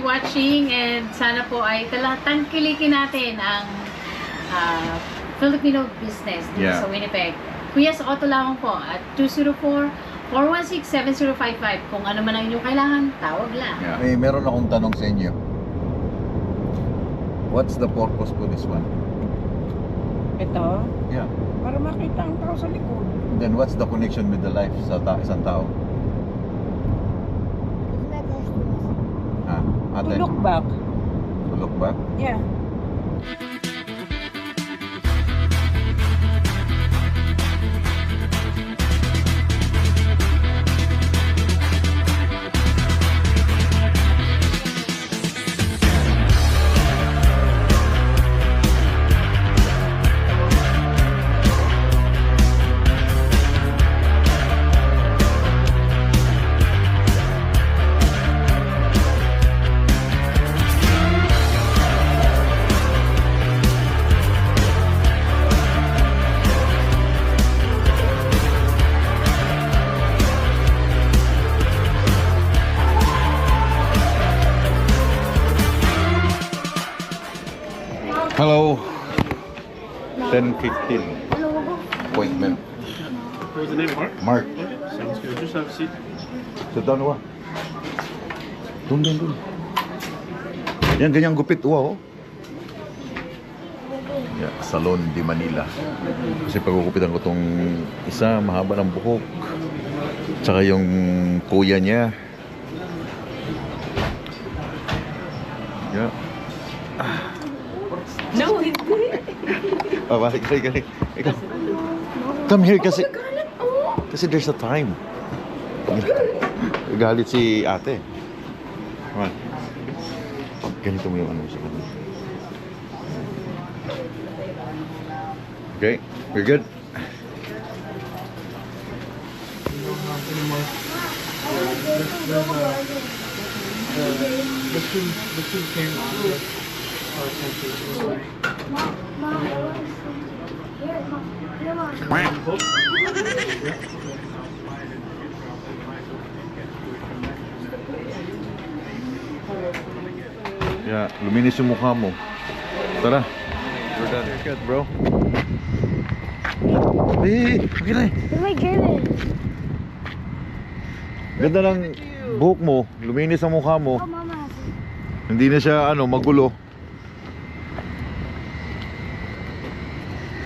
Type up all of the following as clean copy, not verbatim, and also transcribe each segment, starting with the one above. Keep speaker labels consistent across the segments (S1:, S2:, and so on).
S1: watching and sana po ay tangkilikin natin ang Filipino business dito sa Winnipeg. Kuya, sa Auto lamang po at 204-416-7055. Kung ano man ang inyong kailangan, tawag lang.
S2: Meron akong tanong sa inyo. What's the purpose for this one?
S3: Ito?
S2: Yeah.
S3: Para makita ang tao sa likod.
S2: Then what's the connection with the life sa isang tao?
S3: To look back.
S2: To look back?
S3: Yeah.
S2: Hello. 10:15 appointment.
S4: What was the name? Mark?
S2: Mark.
S4: Okay, sounds good. Just have a seat.
S2: Sit down, Uwa. Dun. Yan, ganyang gupit, Uwa, oh. Yeah, Salon de Manila. Kasi pagkukupitan ko tong isa, mahaba ng buhok. Tsaka yung kuya niya. Yeah.
S3: No, hindi.
S2: Balik. Ikaw. Come here kasi there's a time. Galit si ate. Come on. Ganito mo yung ano sa kanila. Okay, we're good.
S4: The two came through our country.
S2: Yeah, luminis yung mukha mo. Tara. We're done. You're good, bro. Hey, okay na eh.
S5: Oh my goodness.
S2: Ganda ng buhok mo. Luminis ang mukha mo.
S5: Oh, Mama.
S2: Hindi na siya, magulo.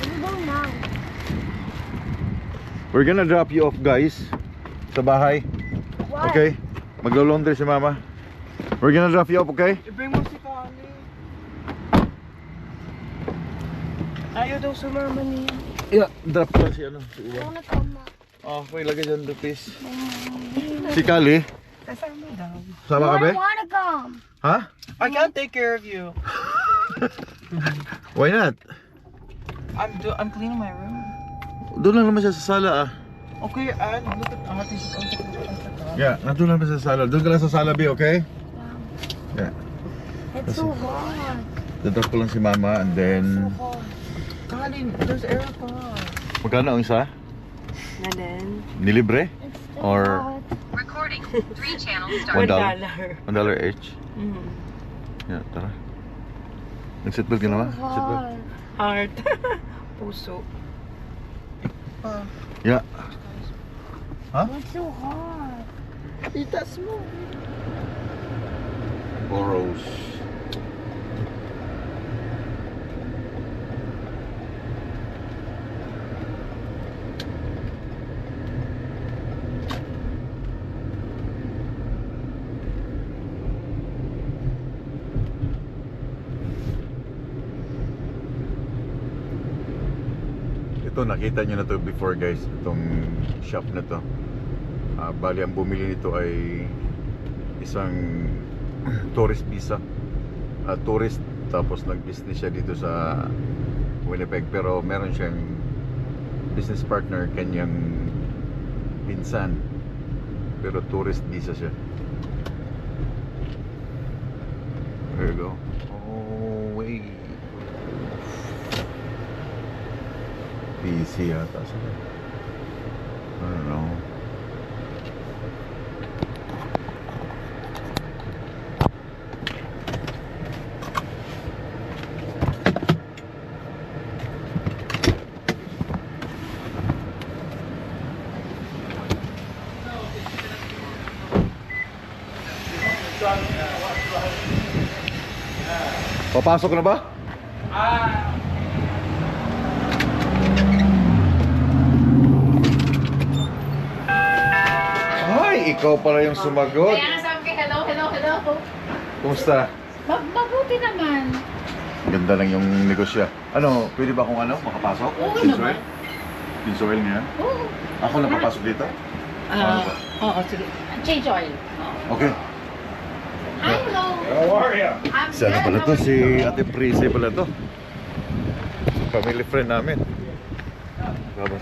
S5: We go now.
S2: We're gonna drop you off, guys. Sa bahay.
S5: Why?
S2: Okay? Maglo-laundry si Mama. We're gonna drop you off, okay?
S3: Ibring mo si Kali. Ayaw daw sumama niya.
S2: Yeah, drop ko si Uwa.
S5: I wanna come up.
S2: Oh, may lagay dyan the piece. Si Kali.
S3: Kasama daw.
S2: Sama ka, be?
S5: I wanna come.
S2: Ha?
S3: I can't take care of you.
S2: Why not?
S3: I'm cleaning my room.
S2: Doon lang naman siya sa sala, ah.
S3: Okay, and look at ate sa
S2: Yeah, nandun lang naman sa sala. Doon ka lang sa sala, be, okay? Yeah.
S5: It's so hot.
S2: Dadrop ko lang si Mama and then...
S5: So hot.
S3: Kali, there's aircon.
S2: Magkano ang isa?
S3: Na din.
S2: Nilibre?
S5: It's so
S2: Or-
S5: hot.
S6: Recording. 3 channels
S2: $1?
S6: started.
S2: $1 each?
S3: Mm-hmm.
S2: Yeah, tara. Nag-seatbelt ka na ba?
S5: So
S2: Seatbelt.
S5: hot.
S3: Heart. Puso.
S2: Yeah. Huh?
S5: It's so hot.
S3: Itas mo.
S2: Burrows. Ito, nakita nyo na to before, guys. Itong shop na to. Bali, ang bumili nito ay isang tourist visa. Tourist, tapos nag-business siya dito sa Winnipeg. Pero meron siyang business partner, kanyang pinsan. Pero tourist visa siya. There you go. Oh, wait. Busy yata sila. I don't know. Papasok na ba? Ay, ikaw pala yung sumagot.
S1: Kaya nga sabi ko, hello, hello, hello.
S2: Kumusta?
S1: Mabuti naman.
S2: Ganda lang yung negosyo. Ano, pwede ba akong makapasok?
S1: Oo
S2: Since
S1: naman.
S2: oil? Since oil niya?
S1: Oo.
S2: Ako na papasok dito? Ano ba?
S1: Oo, sige. Change oil. Oo.
S2: Okay.
S1: Hi, hello.
S4: How are you?
S1: I'm
S2: Si ano
S1: good.
S2: pala to?
S1: How are
S2: Si
S1: you?
S2: Ate Prissy pala to. Family friend namin. Baba.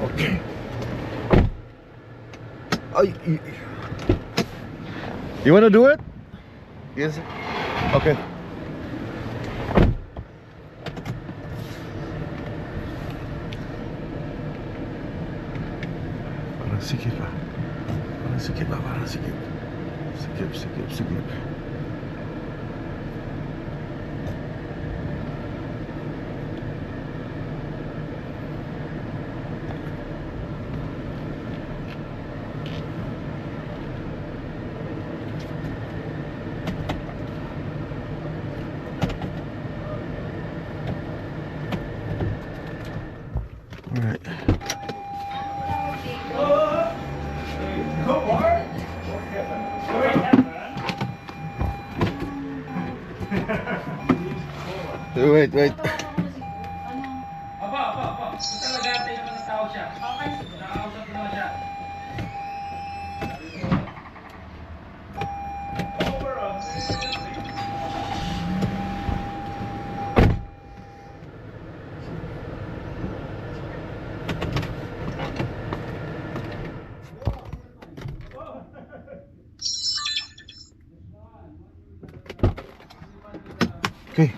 S2: Okay. Ay, you wanna do it? Yes. Okay. Parang sikip ah. Parang sikip ah, parang sikip. Sikip, sikip, sikip. Alright. Wait, wait.
S4: Aba. Punta talaga natin yung natawag siya. Okay. Nakausap ko naman siya.
S2: Okay.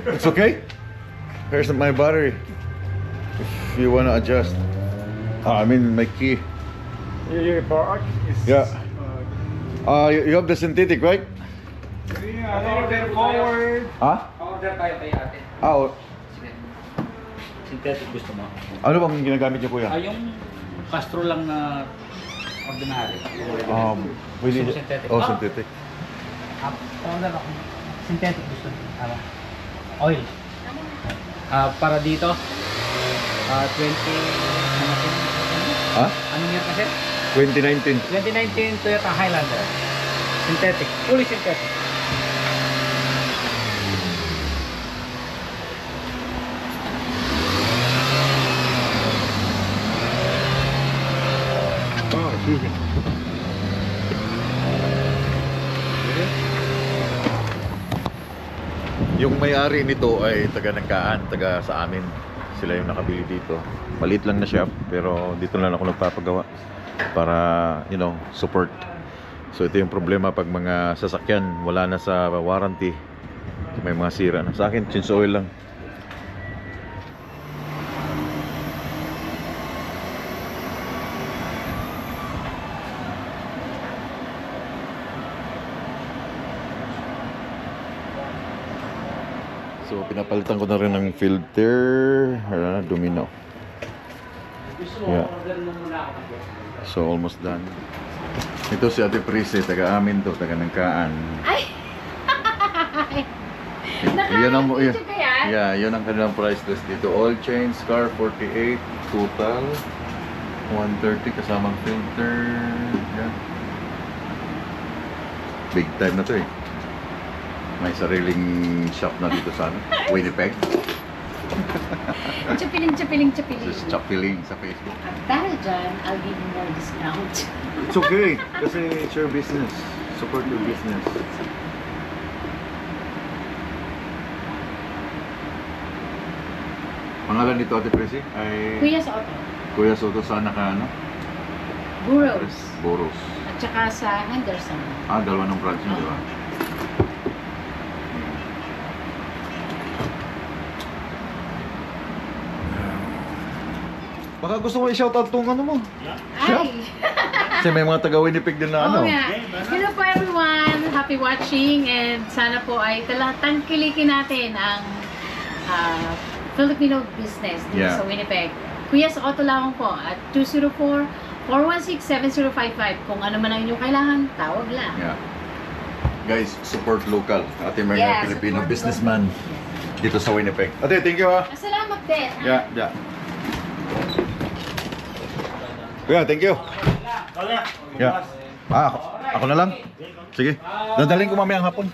S2: It's okay? Here's my battery. If you wanna adjust. I mean my key.
S4: Your part is...
S2: Yeah. You have the synthetic, right?
S4: Order forward.
S2: Ha?
S7: Order tayo kay ate.
S2: Oh.
S7: Sige. Synthetic gusto mo?
S2: Ano bang ginagamit niyo, kuya?
S7: Yung Castro lang na ordinary.
S2: Pwede.
S7: Gusto mo synthetic?
S2: Oh, synthetic.
S7: Order ako. Synthetic gusto mo? Oil. Para dito, 20...
S2: Ha?
S7: Anong year kasi?
S2: 2019.
S7: 2019 Toyota Highlander. Synthetic. Fully synthetic.
S2: Oh, excuse me. Yung may-ari nito ay taga Nangkaan, taga sa amin. Sila yung nakabili dito. Maliit lang na shop, pero dito lang ako nagpapagawa para, support. So ito yung problema pag mga sasakyan wala na sa warranty. May mga sira na. Sa akin, change oil lang. So pinapalitan ko na rin ng filter. Dumi na.
S7: Gusto mo,
S2: Yeah.
S7: order mo muna ako.
S2: So almost done. Ito si Ate Prissy, taga amin to, taga Nangkaan.
S1: Ay!
S2: Yan ang
S1: Nakaka-video ka yan?
S2: Yeah, yun ang kanilang price list dito. Oil change, car 48, total 130 kasamang filter. Yan. Big time na to eh. May sariling shop na dito sa Winnipeg.
S1: Chapiling.
S2: This is Chapiling sa Facebook.
S1: Dahil dyan, I'll give you more discount.
S2: It's okay, kasi it's your business. Support your business. Pangalan nito, Ate Prissy, ay
S1: Kuya sa auto.
S2: Kuya Soto sa
S1: Burrows.
S2: Boros.
S1: At saka sa Henderson.
S2: Dalawa ng branch yun, di ba? Baka gusto mo i-shoutout tong ano mo.
S1: Ay!
S2: Kasi may mga taga Winnipeg din na
S1: Oo
S2: ano.
S1: nga. Hello po everyone. Happy watching and sana po ay tangkilikin natin ang Filipino business dito
S2: Yeah.
S1: sa Winnipeg. Kuya sa Auto lamang po at 204-416-7055. Kung ano man ang inyong kailangan, tawag lang.
S2: Yeah. Guys, support local. Ating mga
S1: Yeah,
S2: Filipino
S1: support
S2: businessman dito sa Winnipeg. Ate, thank you ha.
S1: Salamat din.
S2: Yeah. Kuya, thank you. Yeah. Ako na lang. Sige. Dadalhin ko mamayang hapon.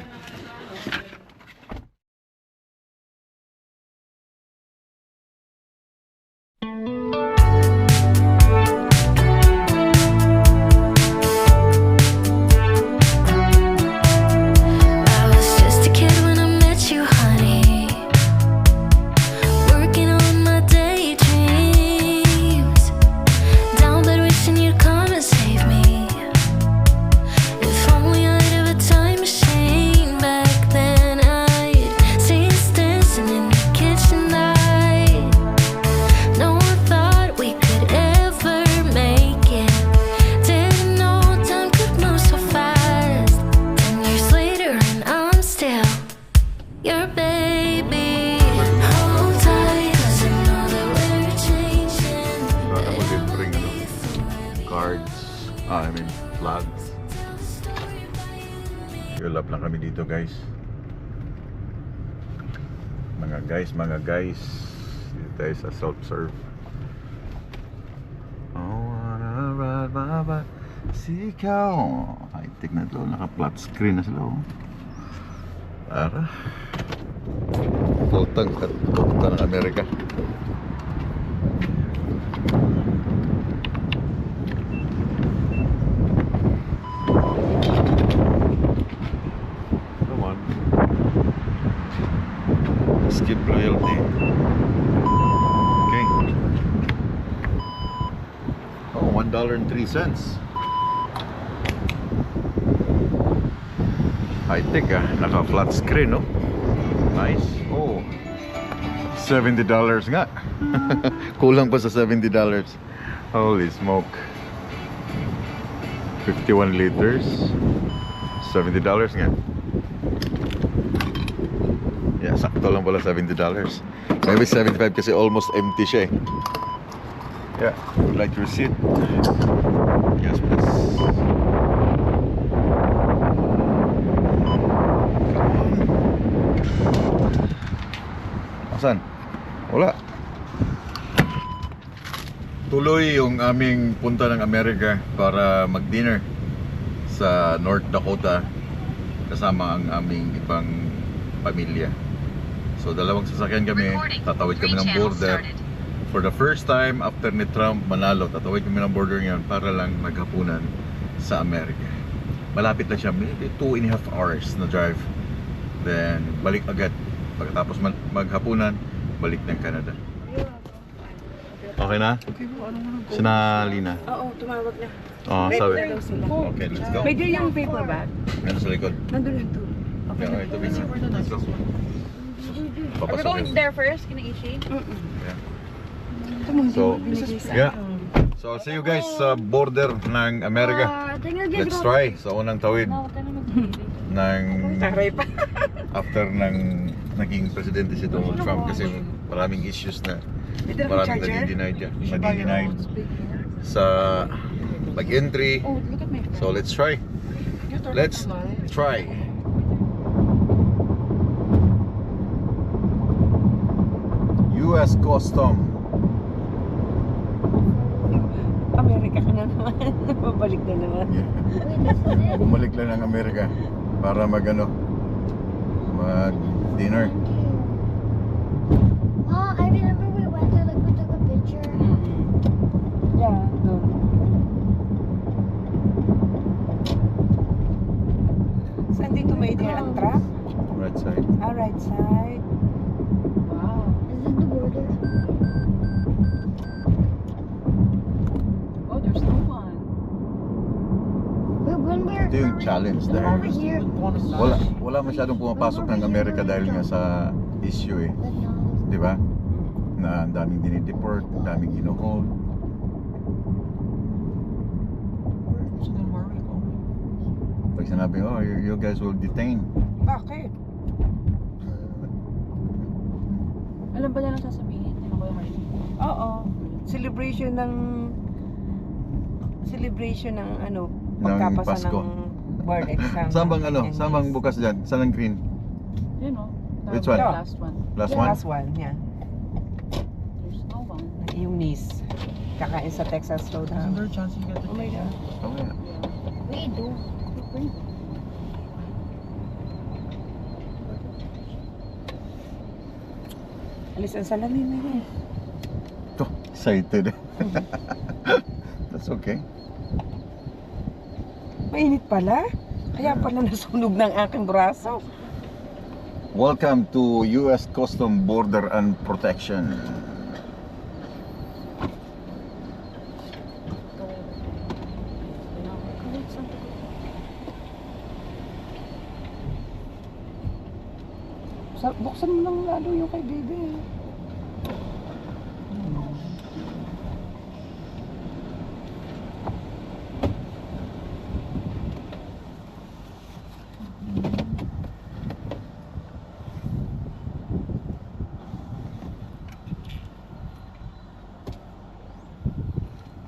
S8: I was just a kid when I met you, honey. Working on my daydreams. Down bed wishing you'd come and save me. If only I'd have a time machine back then, I'd see us dancing in the kitchen light. No one thought we could ever make it. Didn't know time could move so fast. 10 years later and I'm still your baby. Hold tight, 'cause I know that we're changing.
S2: Baka mo din bring cards. I mean flags. Yulap lang kami dito guys. Mga guys. Dito tayo sa self-serve. Oh, wanna ride my bike. Sikaw. High-tech na ito. Naka-flat screen na sila. Para. Kultang katuta ng Amerika. Come on. Skip royalty. Okay. Oh, $1.03. High-tech naka-flat screen, no? Nice. Oh, $70 nga. Kulang pa sa $70. Holy smoke. 51 liters. $70 nga. Yeah, sakto lang pala $70. Maybe 75 kasi almost empty siya eh. Yeah, would like to receipt. Yes, please. Asan? Wala. Tuloy yung aming punta ng Amerika para mag-dinner sa North Dakota kasama ang aming ibang pamilya. So dalawang sasakyan kami, tatawid kami ng border. For the first time after ni Trump manalo, tatawid kami ng border ngayon para lang maghapunan sa Amerika. Malapit lang siya, maybe 2.5 hours na drive. Then balik agad. Pagkatapos maghapunan, balik ng Canada. Okay na? Sina Lina?
S3: Oo, tumawag na.
S2: Oo, sabi.
S3: Daw sila.
S2: Okay, let's go.
S3: May din yung paper bag.
S2: Meron sa likod.
S3: Nandun lang to.
S2: Okay, okay, ito bigyan. Let's go.
S9: Are we going
S2: Papasokin.
S9: there first? Kinaishi?
S2: Yeah. So, yeah. So, I'll see you guys sa border ng Amerika. Let's try sa unang tawid ng
S3: Taray pa.
S2: after ng naging presidente si Donald Trump kasi maraming issues na maraming nadi-deny sa pag-entry.
S9: Oh, look at my friend.
S2: So, let's try. Let's try. US Custom.
S3: Amerika ka na naman. Babalik na naman.
S2: Bumalik lang ng Amerika para mag-dinner.
S5: Oh, I remember we went there, like we took a picture.
S3: Yeah, no. Saan dito may din ang truck?
S2: Right side.
S3: Ah, right side.
S1: Wow.
S5: Is it the border?
S1: Oh, there's no one.
S5: Wait, when we're
S2: Ito yung challenge
S5: over
S2: dahil
S5: here,
S2: wala masyadong pumapasok ng Amerika dahil nga sa issue eh.
S5: but no.
S2: Di ba? Na ang daming dinideport, ang daming gino-hold. Pag sinabi, oh, you guys will detain.
S3: Bakit?
S9: Alam ba nilang sasabihin? Ano ba yung
S3: Oo. celebration ng ano, pagkapasa
S2: Pasko.
S3: ng board exam.
S2: Saan bang ano?
S3: And
S2: Saan bang bukas dyan? Saan ang green?
S1: You know.
S2: Which one?
S1: Last one.
S2: Last
S3: the
S2: one?
S3: last one, yeah.
S1: There's no one.
S3: Eunice. Kakain sa Texas
S7: Isn't
S3: Roadhouse.
S7: there a chance you get
S3: Oh my God.
S2: Oh, yeah.
S5: We do.
S3: Alis ang salamin na yan.
S2: Ito, excited. That's okay.
S3: Mainit pala. Kaya pala nasunog ng aking braso.
S2: Welcome to US Custom Border and Protection.
S3: Buksan mo lang lalo yung kay Bebe.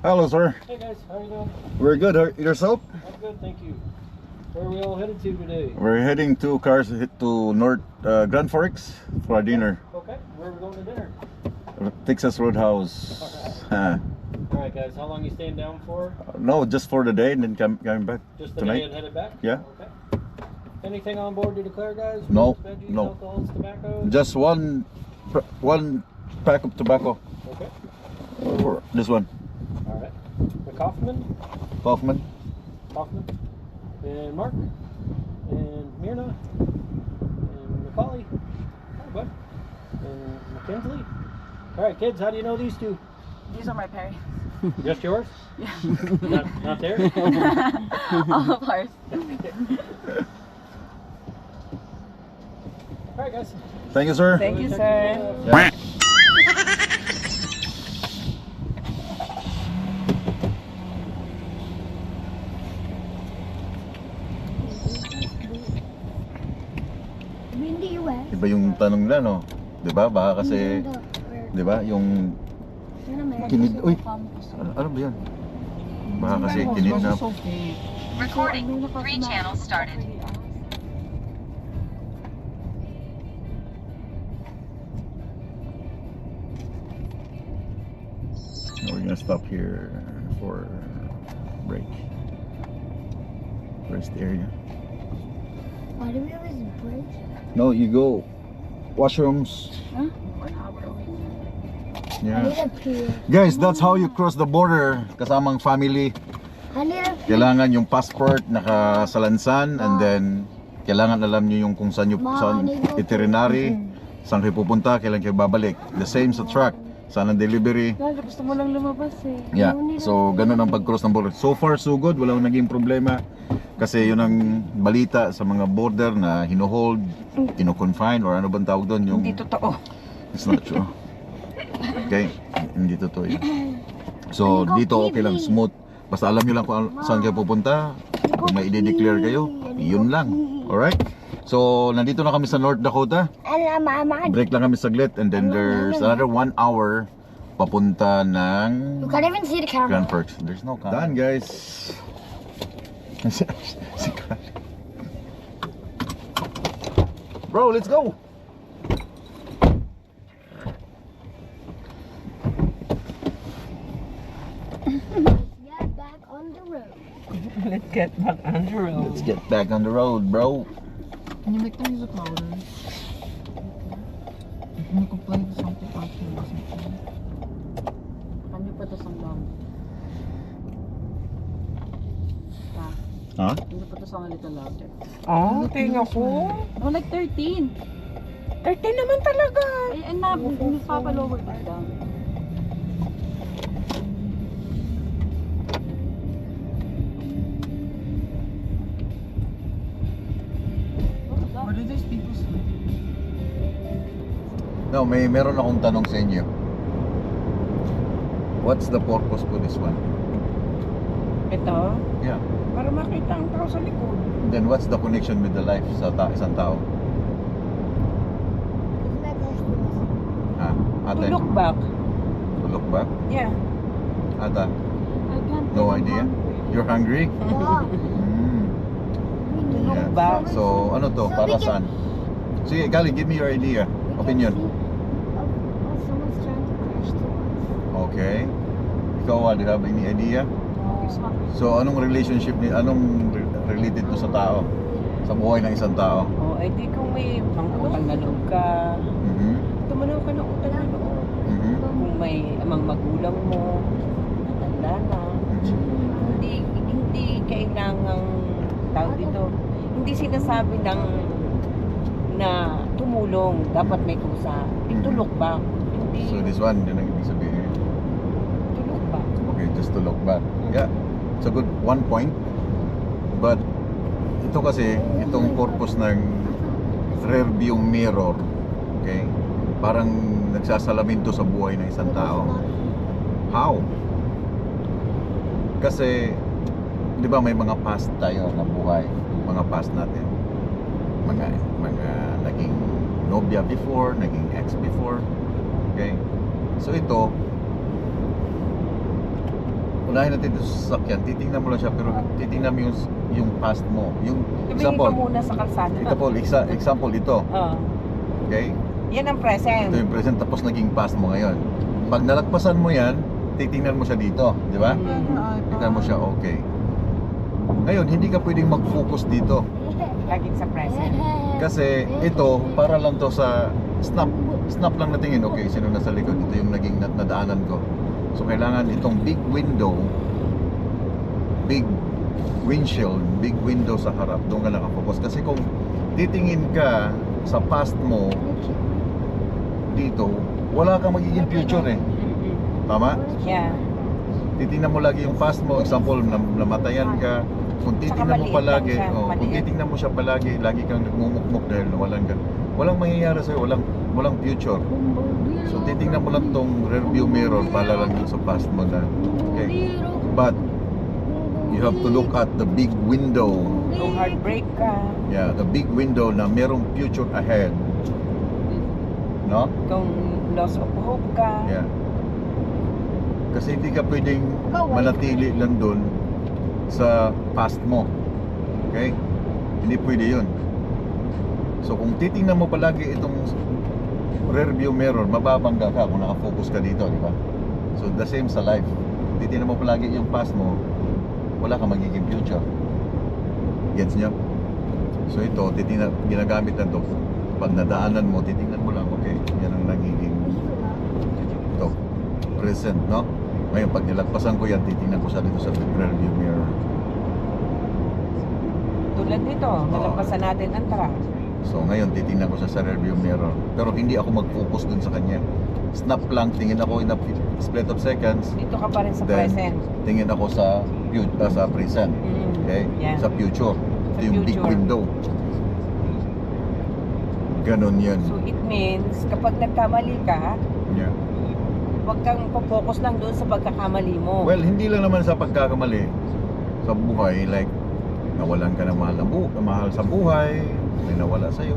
S2: Hello, sir.
S4: Hey guys, how are you doing?
S2: We're good. Yourself?
S4: I'm good, thank you. Where are we all headed to today?
S2: We're heading 2 cars to North Grand Forks for our dinner.
S4: Okay, where are we going to dinner?
S2: Texas Roadhouse.
S4: Alright guys, how long you staying down for?
S2: No, just for the day and then coming back
S4: Just the
S2: tonight.
S4: day and headed back?
S2: Yeah.
S4: Okay. Anything on board to declare, guys?
S2: No,
S4: Fruits, veggies,
S2: no.
S4: alcohols, tobacco?
S2: Just one pack of tobacco.
S4: Okay.
S2: For this one.
S4: Alright. The Kaufman,
S2: Kaufman.
S4: and Mark, and Myrna, and Macaulay, hi bud, and Mackenzie. Alright kids, how do you know these two?
S9: These are my parents.
S4: Just yours?
S9: Yeah.
S4: Not theirs?
S9: All of ours.
S4: Alright guys.
S2: Thank you, sir.
S3: Thank you, sir.
S2: Yeah.
S5: In the US.
S2: Iba yung tanong nila, no? 'Di ba? Baka kasi, 'di ba, yung
S5: In America.
S2: kinid... Uy! Ano ba yan? Baka kasi kinidnap.
S6: Recording. 3 channels started.
S2: We're gonna stop here for break. Rest area.
S5: Why do we always break?
S2: No, you go washrooms.
S9: Huh? 1 hour away.
S5: I
S2: Yeah.
S5: need a pee.
S2: Guys, that's how you cross the border. Kasamang family.
S5: I need a pee.
S2: Kailangan yung passport nakasalansan and then kailangan alam niyo yung kung saan yung saan itinerary, saan kayo pupunta, kailan kayo babalik. The same sa truck, saan ang delivery.
S9: Lalo, gusto mo lang lumabas eh.
S2: Yeah. So, ganun ang pag-cross ng border. So far, so good. Walang naging problema. Kasi yun ang balita sa mga border na hino-hold, kino-confine, or ano bang tawag doon? Yung...
S3: Hindi totoo.
S2: It's not true. Okay? Hindi totoo yun. So, dito okay lang, smooth. Basta alam nyo lang kung saan kayo pupunta. Kung may i-declare kayo, yun lang. Alright? So, nandito na kami sa North Dakota. Break lang kami saglit and then there's another 1 hour papunta ng
S5: You can't even see the camera.
S2: Grand Forks. There's no camera. Done, guys. Bro, let's go.
S5: Get back on the road.
S3: Let's get back on the road.
S2: Let's get back on the road, bro.
S9: Can you make the music louder? You could play something actually wasn't playing. Can you put the song down?
S2: Huh?
S9: Can you put the song a little louder?
S3: Oh, tinga ko.
S9: No, like 13.
S3: 13 naman talaga.
S9: Ay, na, papa-lower it down. What do these people say?
S2: No, meron akong tanong sa inyo. What's the purpose for this one?
S3: Ito,
S2: Yeah.
S3: para makita ang tao sa likod.
S2: Then what's the connection with the life sa isang tao?
S5: Isn't that close to us?
S2: Ha?
S3: To
S2: Ate?
S3: look back.
S2: To look back?
S3: Yeah.
S2: Ata,
S5: I can't
S2: no
S5: I'm
S2: idea?
S5: hungry.
S2: You're hungry?
S5: Yeah.
S2: Mm.
S5: We need
S3: look
S2: Yeah.
S3: back.
S2: So, ano to?
S5: So we
S2: Para
S5: can-
S2: saan? Sige, Kali, give me your idea.
S5: we can
S2: Opinion.
S5: see, someone's trying to crash to us.
S2: Okay. Ikaw, do you have any idea?
S9: He's hungry.
S2: So, anong relationship ni anong related to sa tao? Sa buhay ng isang tao?
S3: Oh, eh di kung may utang na loob ka,
S2: Mhm.
S3: tumanaw ka ng utang na loob.
S2: Mhm.
S3: Kung may amang magulang mo, matanda na,
S2: Mhm.
S3: hindi kailangang tawag dito. Hindi sinasabi ng na tumulong, dapat may kusa. Itulok ba? Hindi
S2: So, this one, yun ang ibig sabihin.
S3: tulok ba?
S2: Okay, just to look back. Yeah, it's a good one point. But ito kasi, itong purpose ng rear view mirror, okay? Parang nagsasalamin to sa buhay ng isang tao. How? Kasi, di ba may mga past tayo na buhay, mga past natin. Mga naging nobya before, naging ex before. Okay? So ito, unahin natin ito sa sasakyan, titingnan mo lang siya, pero titingnan mo yung past mo. Yung
S3: Tumingin ka
S2: example,
S3: muna sa kalsada.
S2: example ito.
S3: Oh,
S2: Okay?
S3: yan ang present.
S2: Ito yung present, tapos naging past mo ngayon. Pag nalagpasan mo yan, titingnan mo siya dito, di ba? Tingnan mo siya, okay. Ngayon, hindi ka pwedeng mag-focus dito.
S3: Laging sa present.
S2: Kasi ito, para lang to sa snap lang na tingin, okay, sino nasa likod, ito yung naging nadaanan ko. So kailangan itong big window, big windshield, big window sa harap, doon ka nakapokus. Kasi kung titingin ka sa past mo dito, wala kang magiging future eh. Tama?
S3: Yeah.
S2: Titingnan mo lagi yung past mo, example, namatayan ka. Kung titingnan mo
S3: maliit
S2: palagi,
S3: lang siya,
S2: kung
S3: maliit.
S2: titingnan mo siya palagi, lagi kang nagmumukmuk dahil nawalan ka. Walang mangyayari sa'yo, walang future. So titingnan mo lang tong rear view mirror para lang dun sa past mo na. Okay. But you have to look at the big window.
S3: Kung heartbreak ka,
S2: Yeah, the big window na merong future ahead. No?
S3: kung loss of hope ka,
S2: Yeah. Kasi hindi ka pwedeng manatili lang doon sa past mo. Okay? Hindi pwede yun. So kung titingnan mo palagi itong rear view mirror, mababangga ka kung nakafocus ka dito, di ba? So the same sa life. Kung titingnan mo palagi yung past mo, wala kang magiging future. Gets nyo? So ito, ginagamit na to. Pag nadaanan mo, titingnan mo lang, okay, yan ang nagiging ito, present, no? Ngayon, pag nilagpasan ko yan, titingnan ko sa dito sa rear view mirror.
S3: tulad nito, nalampasan natin ang truck.
S2: So ngayon, titingnan ko sa rear view mirror. Pero hindi ako mag-focus dun sa kanya. Snap lang, tingin ako in a split of seconds.
S3: Dito ka pa rin sa
S2: Then,
S3: present.
S2: tingin ako sa present. Okay?
S3: Yeah.
S2: Sa future. Ito
S3: Sa
S2: yung big
S3: future.
S2: window. Ganon yun.
S3: So it means, kapag nagkamali ka,
S2: Yeah.
S3: huwag kang focus lang doon sa pagkakamali mo.
S2: Well, hindi lang naman sa pagkakamali sa buhay, like nawalan ka ng mahal sa buhay, may nawala sa'yo.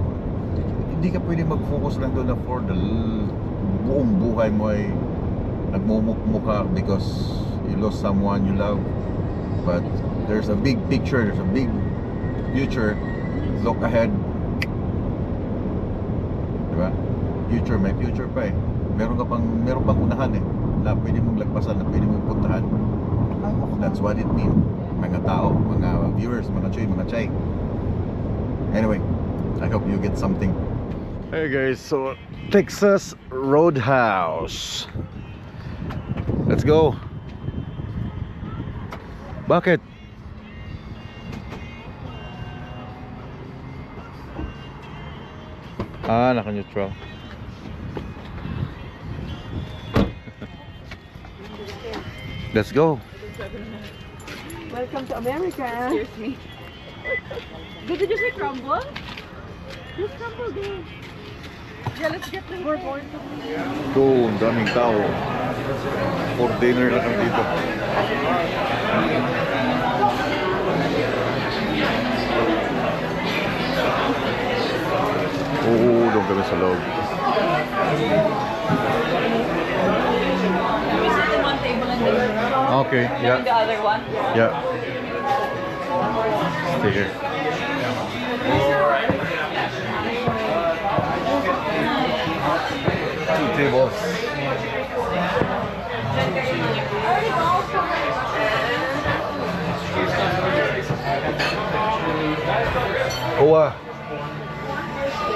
S2: Hindi ka pwede mag-focus lang doon na for the buong buhay mo ay nagmumukmuk ka because you lost someone you love. But there's a big picture, there's a big future. Look ahead. Diba? Future, may future pa eh. Meron pang unahan eh, na pwede mong lagpasan, na pwede mong puntahan. That's what it means. Mga tao, mga viewers, mga choy, mga chay. Anyway, I hope you get something. Hey guys, so Texas Roadhouse. Let's go. Bakit? Naka-neutral. Let's go.
S3: Welcome to America.
S9: Excuse me. Did you say crumble? Just crumble there. Yeah, let's get the board.
S2: Ito, ang daming tao. For dinner na kami dito. Oo, doon kami sa loob. Okay,
S9: Then
S2: yeah.
S9: the other one.
S2: Yeah. Stay here. Two tables. Oh,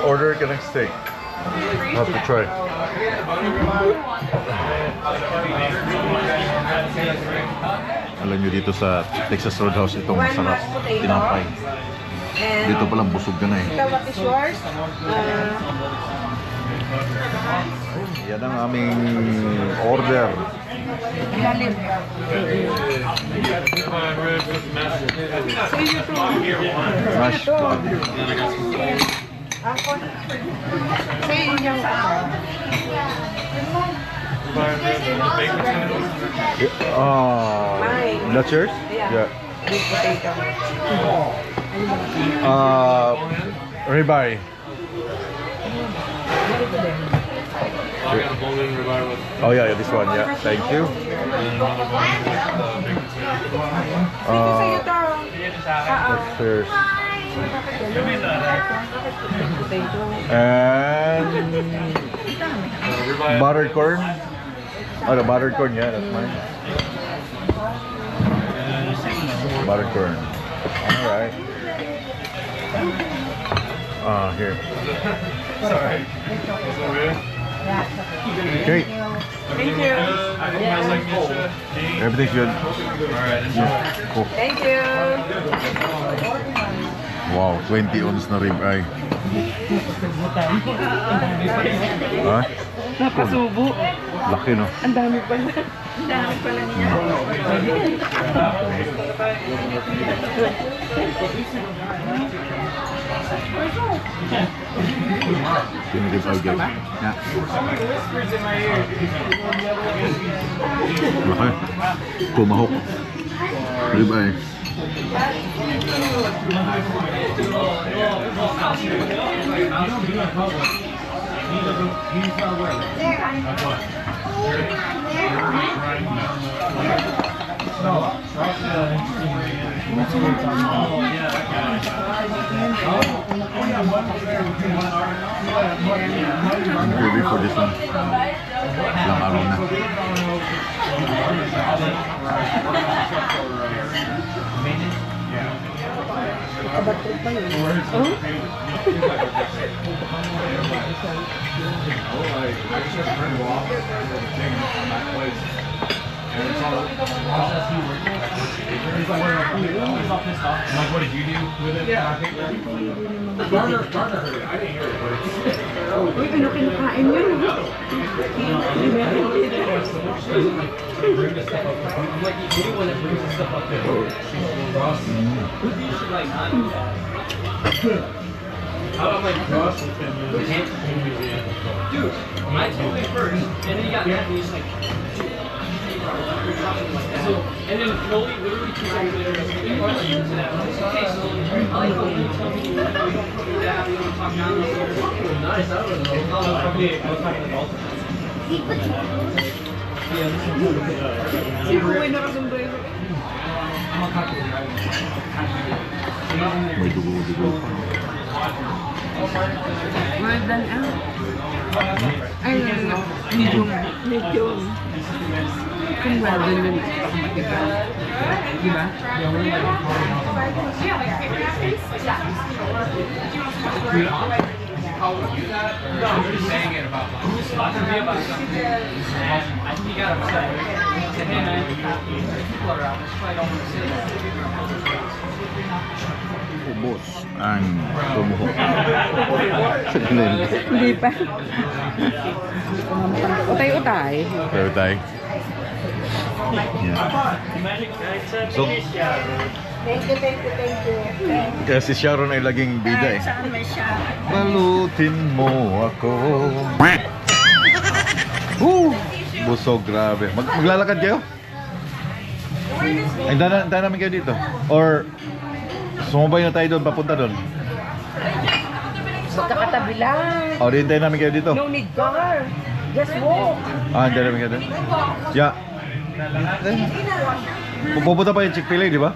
S2: order ka ng steak. Have to try. Alam nyo dito sa Texas Roadhouse itong masarap tinapay. Dito palang busog ka na eh.
S3: What is yours?
S2: Yan ang aming order. Mashed that's yours? Yeah. Ribeye. Oh yeah, this one. Yeah, thank you. What's yours? And buttered corn. Oh, the buttered corn. Yeah, that's mine. Buttered corn. All right. Here.
S9: Sorry.
S2: Okay.
S9: Thank you.
S2: Everything's good. Cool.
S9: Thank you.
S2: Wow, 20 ounce na ribeye. Ha?
S9: Napasubo.
S2: Laki no?
S9: Ang dami pala. Ang dami pala niya.
S2: Tinigil all guys. Yeah. Laki. Kumahok. Ribeye. I'm ready for this one. Ilang araw na.
S10: What did you do with it? Yeah. Garner heard it. I didn't hear it.
S9: Uy, ano kinakain yun?
S10: Bring the stuff up. I'm like, anyone that brings the stuff up there. Ross. You should like not do that. How about like Ross and dude, I told you first, and then you got mad and you just like, so, and then Chloe literally 2 seconds later goes, "You want to use that?" I'm like, "Okay, so I like when you tell me you don't do that, we don't talk down." Nice, I don't know. Okay, I was talking about
S9: Si Ruy nakasundo yun.
S2: May dugo-dugo pa.
S9: Well done out. Ay, medium. Kung well done yun. Diba? Diba?
S10: how would you do that? No, I'm just saying it about something. I think you gotta say, hey man, people are out, that's why I don't want to say that.
S2: Ubos ang tumuhok sa gilid.
S9: Hindi pa. Utay-utay.
S2: Pero tayo. So,
S5: Thank you.
S2: kaya si Sharon ay laging bida eh.
S5: Saan may siya?
S2: Balutin mo ako. Busog, grabe. Maglalakad kayo? Ay, daan namin kayo dito. Or, sumabay na tayo doon, papunta doon.
S3: Magkakatabi lang.
S2: O, hintayin namin kayo dito.
S3: No need car. Just walk.
S2: Ah, hintayin namin kayo doon. Yeah. Kung pupunta pa yung Chick-fil-A, di ba?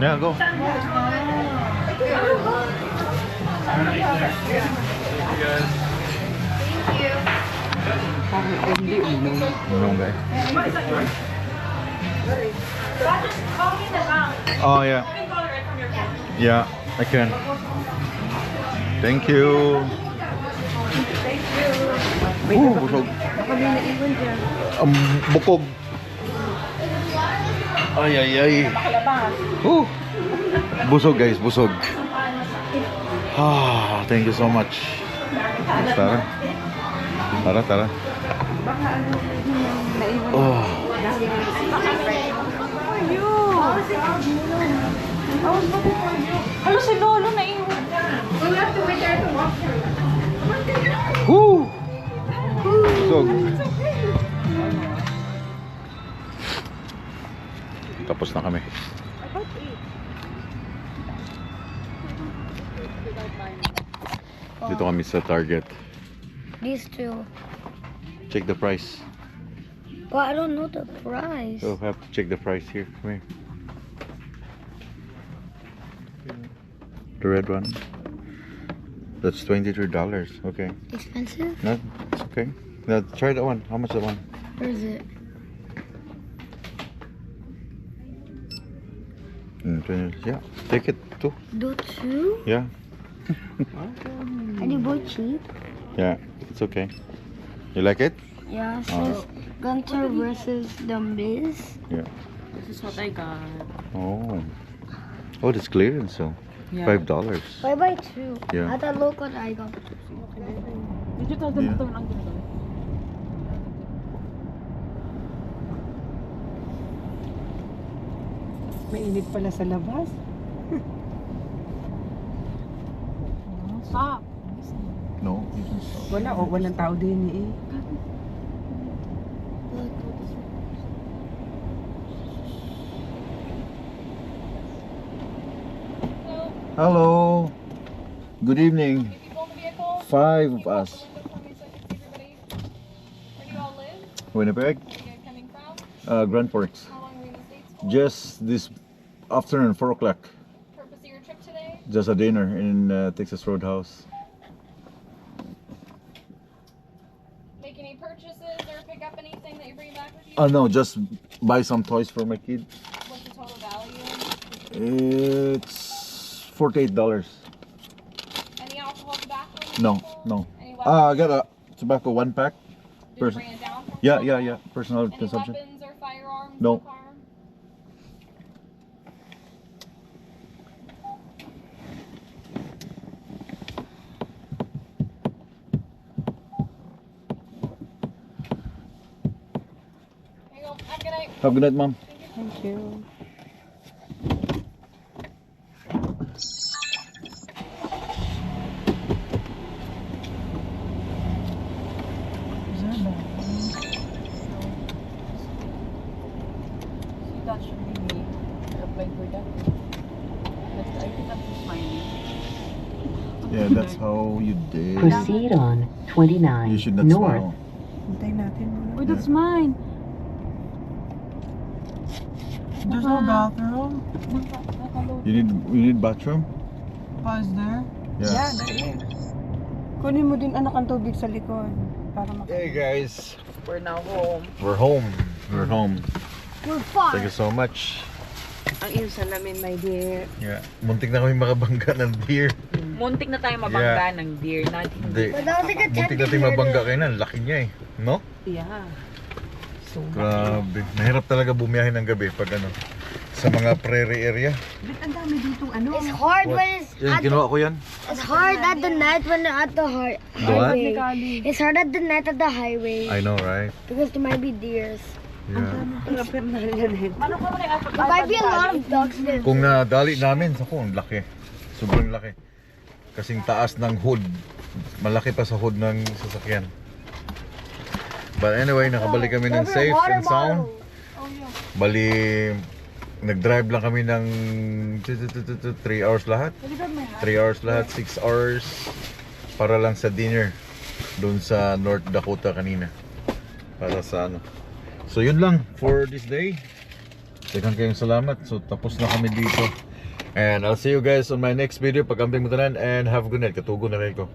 S2: Yeah, go. Ano guys? Oh yeah. Yeah, I can. Thank you. Busog. Bukog. Ay, ay, ay. Busog guys, busog. Ah, thank you so much. Tara. Tara, tara. Oh.
S9: Halo si Lolo na iwan.
S2: Woo! Busog. Tapos na kami. Dito kami sa Target.
S5: These two.
S2: Check the price.
S5: Well, I don't know the price.
S2: So have to check the price here. Come here. The red one. That's $23. Okay.
S5: Expensive?
S2: No, it's okay. Now try that one. How much that one?
S5: Where is it?
S2: 20. Yeah. Take it too.
S5: Do two?
S2: Yeah.
S5: Are they both cheap?
S2: Yeah. It's okay. You like it?
S5: Yeah, it says Gunter versus The Miz.
S2: Yeah.
S9: This is what I got.
S2: Oh. Oh, it's clearance so.
S9: Yeah.
S2: $5.
S5: Why buy two?
S2: Yeah.
S5: I thought local I got.
S9: Digital
S2: Yeah.
S9: ito lang dito.
S3: Mainit pala sa labas.
S9: Stop.
S2: No, you can stop.
S3: Wala, walang tao din eh.
S2: Hello. Good evening. 5 of us. Winnipeg. Grand Forks. Just this afternoon, 4 o'clock.
S6: Purpose of your trip today?
S2: Just a dinner in Texas Roadhouse.
S6: Make any purchases or pick up anything that you bring back with you?
S2: No, just buy some toys for my kid.
S6: What's the total value?
S2: It's $48.
S6: Any alcohol, tobacco?
S2: No, no.
S6: Any
S2: I got a tobacco 1 pack.
S6: Did you bring it down from
S2: Yeah,
S6: home?
S2: yeah, yeah. Personal
S6: Any
S2: consumption.
S6: weapons or firearms
S2: No.
S6: in the car? There you go. Have a good night.
S2: Have a good night, Mom.
S3: Thank you.
S9: That should be me. I applied for that. I think I'm just fine.
S2: Yeah, that's how you did.
S11: Proceed on 29
S2: You should not
S11: north.
S2: smile.
S3: Hintayin natin muna.
S9: Oh, that's mine.
S3: There's no bathroom.
S2: You need bathroom?
S3: Pause there?
S2: Yeah.
S3: there is. Kunin mo din anak ang tubig sa likod. Para
S2: Hey guys,
S9: We're now home.
S2: we're home. We're home.
S5: We're far.
S2: Thank you so much.
S3: Ang iyong salamin, my dear.
S2: Yeah. Muntik na kami makabangga ng deer.
S9: Muntik na tayo mabangga ng deer natin.
S2: Hindi.
S5: But that was like a
S2: Muntik
S5: teddy
S2: natin
S5: bear.
S2: mabangga kayo na. Laki niya eh. No?
S3: Yeah. So,
S2: Grabe. Mahirap talaga bumiyahe ng gabi pag ano. Sa mga prairie area.
S3: Ba't ang dami ditong ano?
S5: It's hard when it's
S2: Yan,
S5: at
S2: kinuha ko yan.
S5: it's hard at the night when you're at the
S2: What?
S5: highway. It's hard at the night at the highway
S2: I know, right?
S5: because there might be deers.
S2: Yeah.
S5: There might be a lot of dogs there.
S2: Kung nadali namin, sa ang laki. Sobrang laki. Kasing taas ng hood. Malaki pa sa hood ng sasakyan. But anyway, nakabalik kami ng safe and sound. Bali, nag-drive lang kami ng 3 hours lahat. 3 hours lahat, 6 hours para lang sa dinner doon sa North Dakota kanina. Para sa ano, So yun lang for this day. Daghang kayong salamat. So tapos na kami dito. And I'll see you guys on my next video. Pag-camping mo tanan, and have a good night. Katugo na rin ko.